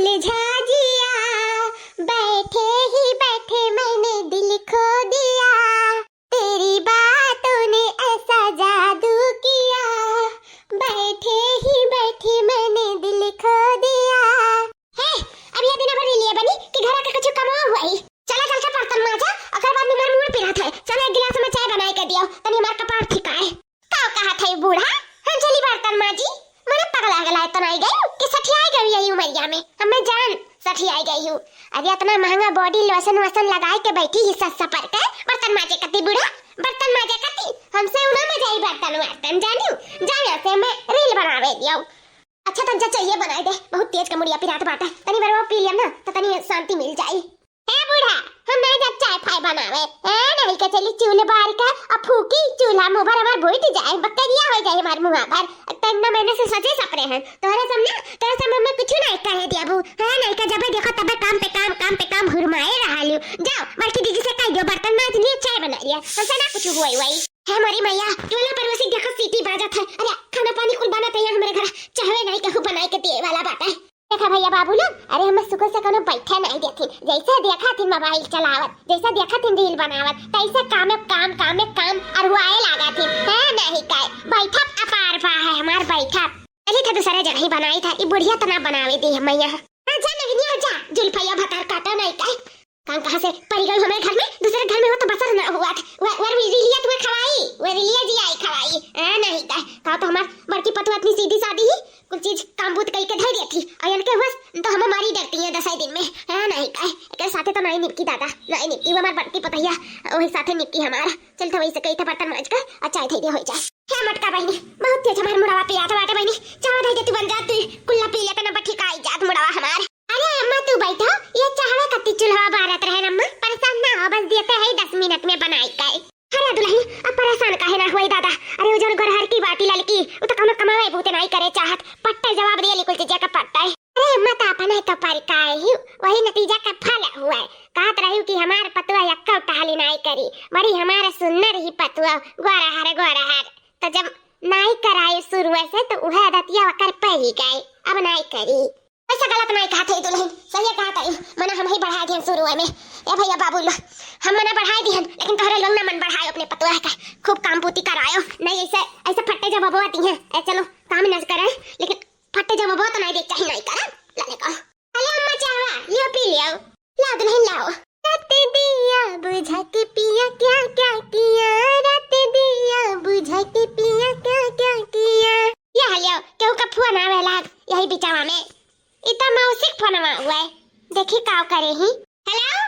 उलझा जिया, बैठे ही बैठे मैंने दिल खो दिया, तेरी बातों ने ऐसा जादू किया, बैठे ही बैठे मैंने दिल खो दिया। हे अब ये दिन भर लिए बनी कि घर आके कुछ कमा हुआ ही। चला चल के बर्तन माजा, अगर बाद में मेरा मुंह पीरा था। चला एक गिलास में चाय बनाई के दियो, तनी हमार कपार ठिकाए। का कहा था ये बूढ़ा, हम चली बर्तन माजी। मैंने पगला गला तो नहीं गई कि सठियाई गई यही उमरिया में। हमें जान सठियाई गई हूँ। अरे इतना महंगा बॉडी लोशन वसन लगाए के बैठी ही सस्ता पर के बर्तन माजे कती बूढ़ा, बर्तन माजे कती। हमसे उना में जाई बर्तन वार्तन जानियो जाने से मैं रील बनावे दियो। अच्छा तंजा चाहिए बनाई दे, बहुत तेज कमुड़िया पिरात बाटा, तनी बार वो पी लियम ना तो तनी शांति मिल जाई। ए बूढ़ा हम नहीं जब चाय फाय बनावे ए नहीं के चली चूल्हे बार का और फूकी चूल्हा मुंह भर हमार भूट जाए, बकरिया हो जाए हमार मुंह भर। तन्ना मैंने से सजे सपरे हैं तोरे सामने में कुछ नहीं कहे दिया बू है नहीं का जब देखो तब काम पे काम हुरमाए रहलू। जाओ बड़की दीदी से कह दो बर्तन माज लिए चाय बना लिया, हमसे ना कुछ हुई है हमारी मैया। चूल्हा पर वैसे देखो सीटी बाजत है। अरे खाना पानी कुल बना तैयार हमारे घर, चाहे नहीं कहू बनाई के दिए वाला बात है। देखा भैया बाबू लोग, अरे हम सुकून से कोनो बैठे नहीं देथिन, जैसे देखा थी मोबाइल चलावत, जैसे देखा थी रील बनावत, तैसे काम और हुआए लगा थी है नहीं काय बैठा अपार पा है हमार बैठा। अरे था दूसरे जगह ही बनाई था, ये बुढ़िया तना बनावे दी हम मैया। जा नहीं जा जुल्फैया भतार काटा नहीं काय काम कहां से पड़ी गई हमारे घर में, दूसरे घर में हो तो बसर ना हुआ था। वो रिलिया तुम्हें खवाई, वो रिलिया जी आई खवाई है नहीं काय का तो हमार बड़की पतुआ इतनी सीधी सादी ही कुछ चीज काम बूत कई के धर दी थी और इनके बस तो हम हमारी डरती है 10 दिन में है नहीं काय एक साथे तो नहीं निपकी दादा नहीं निपकी वो हमार बड़की पतैया वही साथे निपकी हमारा। चल तो वही से कई था बर्तन मांज कर अच्छा थे दे हो जाए। क्या मटका बहनी बहुत तेज हमार मुड़ावा पिया था बाटे बहनी, चाह दे तू बन जा तू कुल्ला पी ले तना बठी काई जात मुड़ावा हमार। अरे अम्मा तू बैठो, ये चाहवे कत्ती चूल्हा बारत रहे अम्मा, परेशान ना हो बस देते है 10 मिनट में बनाई काय। अरे दुल्हन अब परेशान काहे ना हुई दादा, अरे वो जन घर की बाटी ललकी वो तो कोनो कमावे भूते नहीं करे चाहत, पट्टे जवाब दे लिकुल चीज का पट्टा है। अरे अम्मा तो अपन है तो पर काय ही वही नतीजा का फल हुआ है। कहत रही कि हमार पतुआ यक्का टहली नहीं करी, बड़ी हमारा सुंदर ही पतुआ गोरा हर तो जब नहीं कराई शुरू से तो वह आदतिया कर पे ही गए, अब नहीं करी। ऐसा गलत नहीं कहा थे दुल्हन, सही कहा था मना हम ही बढ़ा दिए शुरू में। ए भैया बाबू लोग हम मना बढ़ा दिए लेकिन तोहरे लोग ना मन बढ़ाए अपने पतुआ का खूब काम पूती करायो नहीं ऐसे फट्टे जब अब आती हैं ए चलो काम न करें लेकिन फट्टे जब अब तो नहीं देख चाहिए नहीं करें लाने का। हेलो अम्मा चावा लियो पी लियो ला दुल्हन लाओ। रात दिया बुझा के पिया क्या क्या किया, रात दिया बुझा के पिया क्या क्या किया। ये हलियो केहू का फोन आवे लाग यही बिचावा में इतना मौसिक फोनवा हुआ है देखी काव करे ही। हेलो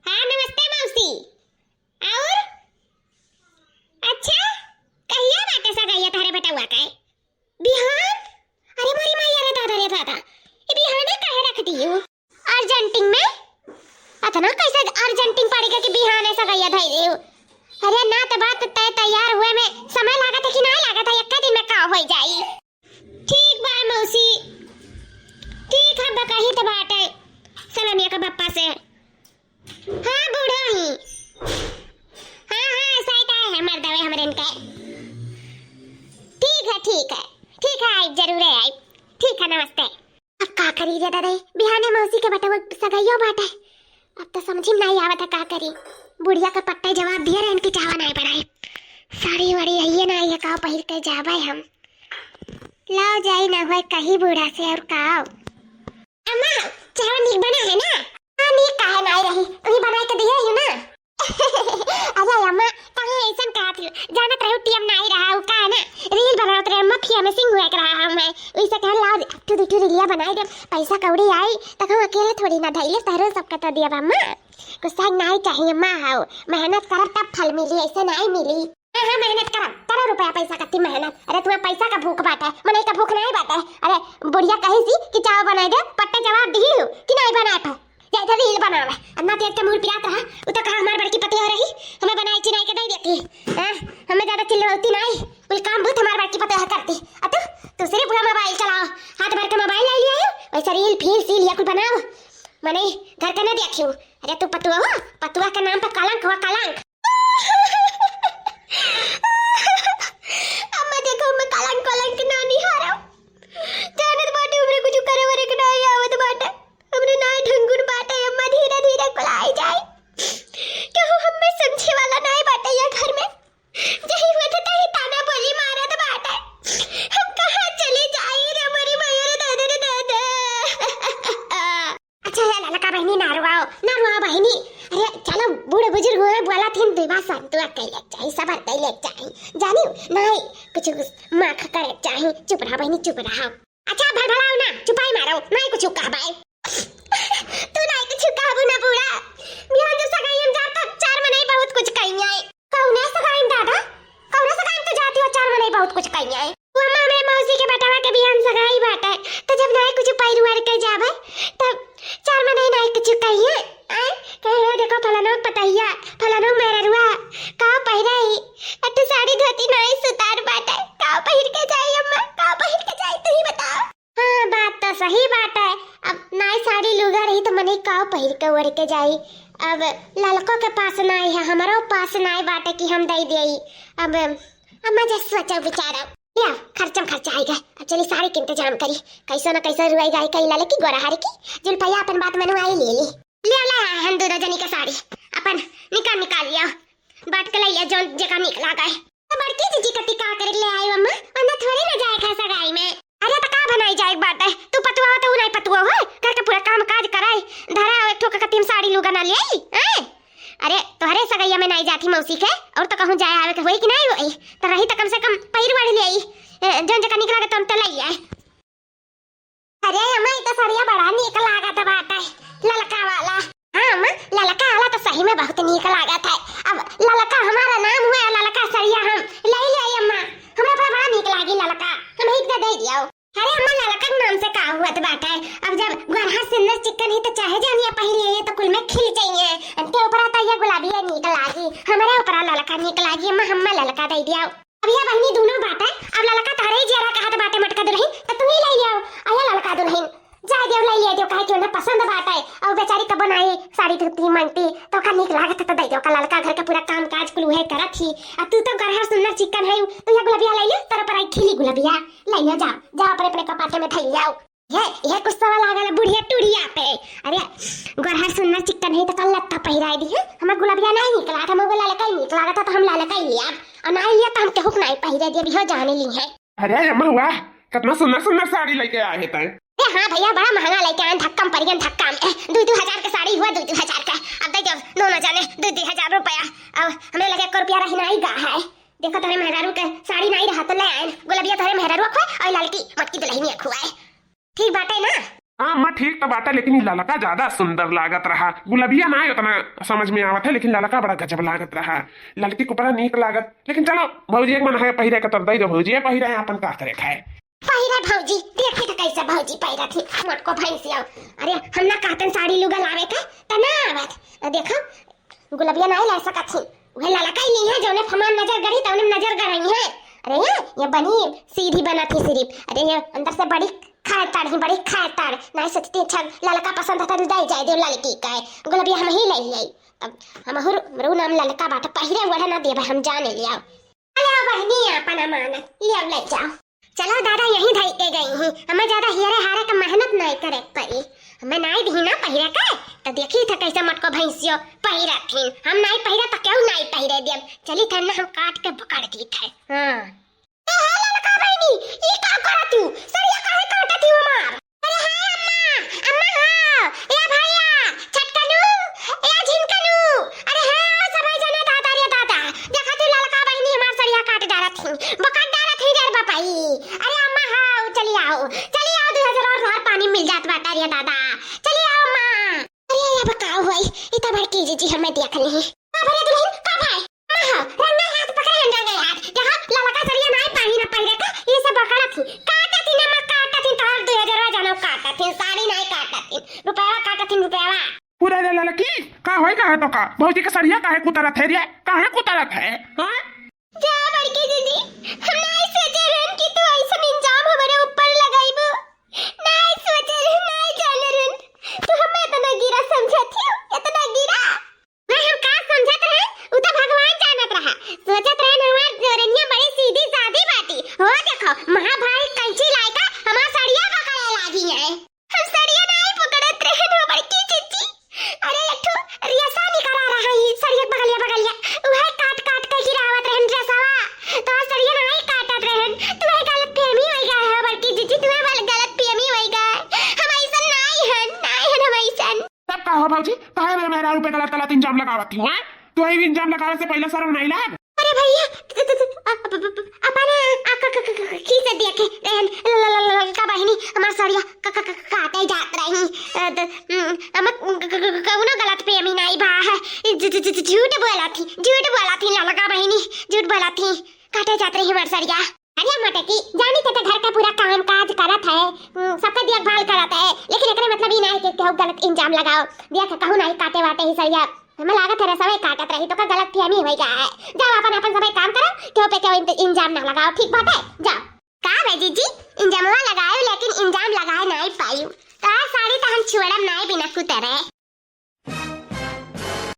हाँ नमस्ते मौसी और अच्छा कहिया बाटे सा गया थारे बेटा हुआ काय बिहान। अरे मोरी माया रे दादा ये बिहान काहे रख दी हो अर्जेंटिंग में अतना कैसे अर्जेंटिंग पड़ेगा कि बिहान ऐसा गया धई रे। अरे ना तो बात तय तैयार हुए में समय लागत है कि ना लागत है एक दिन में का हो जाई। ठीक बा मौसी ठीक है बकही तो बात है सलामिया का पप्पा से। हाँ बूढ़ा ही हाँ सही है मर दवे हमरे इनके। ठीक है आई जरूर है आई ठीक है नमस्ते। अब का करी रे दादा बिहाने मौसी के बेटा वो सगाइयो बात है, अब तो समझ में नहीं आवत है का करी। बुढ़िया का पट्टे जवाब दिया रे इनकी चावा नहीं पड़ाई साड़ी वाड़ी है ना ये का पहिर के जावे हम लाओ जाई ना होए कहीं बूढ़ा से और काओ। अम्मा चावा नीक बना है ना? हाँ नीक काहे नहीं रही वही बना के दिए हो ना। अरे अम्मा कहाँ ऐसा कहा थी जानत रहो टीएम नहीं रहा का ना रील बनावत रहे अम्मा फिया में सिंह हुआ रहा हम है वैसे कह लाओ टू रीलिया बनाई दे पैसा कौड़ी आई तक हम अकेले थोड़ी ना धैले तारो सबका तो दिया अम्मा गुस्सा नहीं चाहिए अम्मा हाओ मेहनत करब तब फल मिली ऐसे नहीं मिली। हाँ मेहनत करब तेरा रुपया पैसा कती मेहनत। अरे तुम्हें पैसा का भूख बाटा है मने का भूख नहीं बाटा है। अरे बुढ़िया कही सी कि चाव बनाई दे पट्टे जवाब दी हो कि नहीं बना तो जैसा रील बनावे अन्ना तेज का मूड पिरात रहा वो तो कहा हमारी बड़की पति हो रही हमें बनाई चिनाई के दे देती हां हमें ज्यादा चिल्लाती नहीं कोई काम बहुत हमारी बड़की पति करती। अतो दूसरे पूरा मोबाइल चलाओ हाथ भर के मोबाइल ले लिया वैसा रील फिर सी लिया कुछ बनाओ मने घर का ना देखियो। अरे तू पतुआ हो पतुआ के नाम पे कलंक हुआ कलंक। अम्मा देखो मैं कलंक कलंक ना नहीं हारा जानत बाटे हमरे कुछ करे वरे के नहीं आवत बाटे संतुआ कैले चाहिए, सबर कैले चाहिए, जानी नहीं कुछ माख करे चाहिए। चुप रहा बहनी, चुप रहा। अच्छा भड़बड़ाओ ना, चुपाई मारो, नहीं कुछ कहबाई। तू नहीं कुछ कहबू ना बूढ़ा, बिहान जो सगाई हम जाता चार मने बहुत कुछ कहिया है। कौने सगाई दादा, कौने सगाई तो जाती हो चार मने बहुत कुछ कहिया है। वो मामे मौसी के बेटावा के बिहान सगाई बाटे, तो जब नहीं कुछ पैरुआर के जावे तब चार मने नहीं कुछ कहिए। कहे देखो फलाना पतैया, फलाना मेहरुआ का पहिराई, अत साड़ी धोती नहीं सुतार बाटे, का पहिर के जाई अम्मा, का पहिर के जाई तू ही बताओ। हाँ बात तो सही बात है, अब नाई साड़ी लुगा रही तो मने का पहिर के ओढ़ के जाई। अब ललको के पास नाई है, हमारो पास नाई बाटे कि हम दई देई। अब अम्मा जैसे सोचा विचारा या खर्चम खर्चा आएगा। अब चली साड़ी के इंतजाम करी, कैसो ना कैसो रुआई गाय कई लाले की गोरा हारे की जुलपैया अपन बात मनवाई ले ला हम दो जनी का साड़ी अपन निकाल लिया, बाट के लिया जो जगह निकला गए। तो बड़की जीजी कति का कर ले आई अम्मा, अंदर थोड़ी ना जाए खा सगाई में। अरे तो का बनाई जाए बात है, तू पतुआ हो तो नहीं पतुआ हो, घर का पूरा काम काज कराई धरा एक ठोका कतीम साड़ी लुगा ना ले आई। अरे तोहरे सगैया में नहीं जाती मौसी के, और तो कहूं जाए आवे के होई कि नहीं होई, तो रही तो कम से कम पैर वाड़ी ले आई, जन जगह निकला के तुम तो ले आई। अरे अम्मा ये तो साड़िया बड़ा निक लागत बाटे, ललका वाला। हाँ अम्मा ललका वाला तो सही में बहुत निक लागत है। अब ललका हमारा नाम हुआ, ललका साड़िया हम ले आई अम्मा, हमरा बड़ा निक लागी ललका, हम एक दे दियो। अरे अम्मा ललका नाम से का हुआ बाटे, अब जब गरहा सिंदूर चिकन ही तो चाहे जानिए पहले ये तो कुल में खिल जाइए। अंते ऊपर तो ये गुलाबी निक लागी, हमारे ऊपर ललका निक लागी अम्मा, हम ललका दे दियो। अब ये बहनी दोनों बाटे, अब ललका तारे जरा कहत बाटे मटका दुल्हन तो तू ही ले लियो। आया ललका दुल्हन जाय देव ले लिया जो कहे कि उन्हें पसंद बाटे, और बेचारी कब बनाई साड़ी धोती मांगती तो का निक लागत तो दे दो का ललका, घर का पूरा काम काज कुल है करत ही। अब तू तो गरहा सुंदर चिकन है तो ये गुलाबिया ले ले, तेरे पर आई खिली गुलाबिया ले लियो, जा अपने अपने कपाटे में थई जाओ। ये कुछ सवा लागल बुढ़िया टुड़िया पे। अरे गरहा सुंदर चिकन है तो कल लत्ता पहिराई दी है, हमें गुलाबिया नहीं निकला था, मगर ललका ही निक लागत तो हम ललका ही लिया, और नहीं लिया तो हम केहू नहीं पहिरा दे भी हो जाने ली है। अरे अम्मा वाह कितना सुंदर सुंदर साड़ी लेके आए हैं तय। हाँ भैया बड़ा महंगा लेके आए, धक्कम परियन धक्का में 2-2 हजार का साड़ी हुआ, 2-2 हजार का। अब दे जब दोनों जाने 2-2 हजार रुपया, अब हमें लगे 1 रुपया रही नहीं गा है। देखो तुम्हारे मेहरारू के साड़ी नहीं रहा तो ले आए, गुलाबिया तुम्हारे मेहरारू खोए और लड़की मटकी दुल्हनिया खुआए, ठीक बाटे ना। हाँ अम्मा ठीक तो बात है, लेकिन ललका ज्यादा सुंदर लागत रहा, गुलाबिया ना उतना समझ में आवत है, लेकिन ललका बड़ा गजब लागत रहा, लड़की को बड़ा नीक लागत। लेकिन चलो भौजी एक मन है पहिरे का तब दे दो, भौजी पहिरे है अपन का करे खाए पहिरा भौजी देखे तो कैसे भौजी पहिरा थी मटको भैंसिया। अरे हम ना कहते साड़ी लुगा लावे का त ना आवत, देखो गुलाबिया नहीं ला सकत थी, वह ललका ही नहीं है जो ने फमान नजर गड़ी तो उन्हें नजर गड़ई है। अरे ये बनी सीधी बना थी सिर्फ, अरे ये अंदर से बड़ी खातर ही बड़ी खातर नहीं सोचती अच्छा ललका पसंद आता तो दे जाए दे लड़की का, गुलाबिया हम ही ले आई। अब हम रू नाम ललका बात पहिरे वड़ा ना दे हम जाने लिया। अरे बहनी अपन अमानत ले जाओ, चलो दादा यहीं धई के गई हूँ, हमें ज्यादा हियरे हारे का मेहनत नहीं करे पड़ी, हमें नहीं दी ना पहिरा का तो देखी था कैसे मटको भैंसियो पहिरा थी, हम नहीं पहिरा तो क्यों नहीं पहिरे दिया, चली था ना हम काट के पकड़ दी थे। हाँ ए हेलो लका बहनी ये का करा तू सरिया काहे काटती हो मार। अरे हां अम्मा हां ए भैया छटकनू ए झिनकनू, अरे हां सबै जने दादा रे दादा देखा तू ललका बहनी हमार सरिया काट डालत थी, बकट डालत थी रे बापाई। अरे अम्मा हां चली आओ 2000 और धार पानी मिल जात बाटा रे दादा, चली आओ मां। अरे ये बकाओ होई इता बड़की जीजी हमें देख ली का भरे दुल्हन का भाई हां रंगा हाथ पकड़े रंगा हाथ देखा ललका सरिया नहीं पानी ना पहिरे का ये सब बकड़ा थी काटा थी ना मत काटा थी तार 2000 जानो काटा थी साड़ी नहीं काटा थी रुपया काटा थी रुपया पूरा ललकी का होई का है तो का भौजी के सरिया काहे कुतरत है रे, काहे कुतरत है। हां जा बड़की दीदी हम नहीं सोचे रहन कि तू ऐसा इंजाम हमारे ऊपर लगाइबो, नहीं सोचे रहन नहीं जाने रहन तू हमें इतना गिरा समझत थी, इतना गिरा मैं हम का समझत रहे उ तो भगवान जानत रहा, सोचत रहे हमार जोरनिया बड़ी सीधी सादी बाती हो। देखो महाभारत कैंची लायका हमार सड़िया पकड़े लागी है, हम सड़िया नहीं पकड़त रहे हो बड़की चीची। अरे एकठो रियासा निकल आ रहा है सड़िया बगलिया वह काट काट के गिरावत रहन रसवा तो सड़िया नहीं काटत रहन, तू गलत फहमी होई गया है बड़की चीची, तू गलत फहमी होई गया, हम ऐसा नहीं हन हम ऐसा तब का हो भौजी काहे मेरा रुपए गलत इंजाम लगावत थी। तू आई इंजाम लगावे से पहले शर्म नहीं लाग? अरे भैया अपने खींच दिया के का बहिनी हमार सड़िया काटे जात रही हम कौनो गलत पेमी नहीं बा है झूठ बोला थी ललका बहिनी झूठ बोला थी काटे जात रही हमार सड़िया। अरे मटे की जानी तो घर का पूरा काम काज करत है सबका देखभाल करत है लेकिन एकरे मतलब ही नहीं कि केहू गलत इंजाम लगाओ देख कहू नहीं काटे वाटे ही सड़िया हमें लागत है समय काटत रही तो का गलत फहमी हो गया है। जाओ अपन अपन समय काम करो क्यों पे क्यों इंजाम ना लगाओ ठीक बात है जाओ। का भाई जी इंजामवा लगायो लेकिन इंजाम लगाए नहीं पायू तो साड़ी तो हम छुड़म नहीं बिना कुतरे।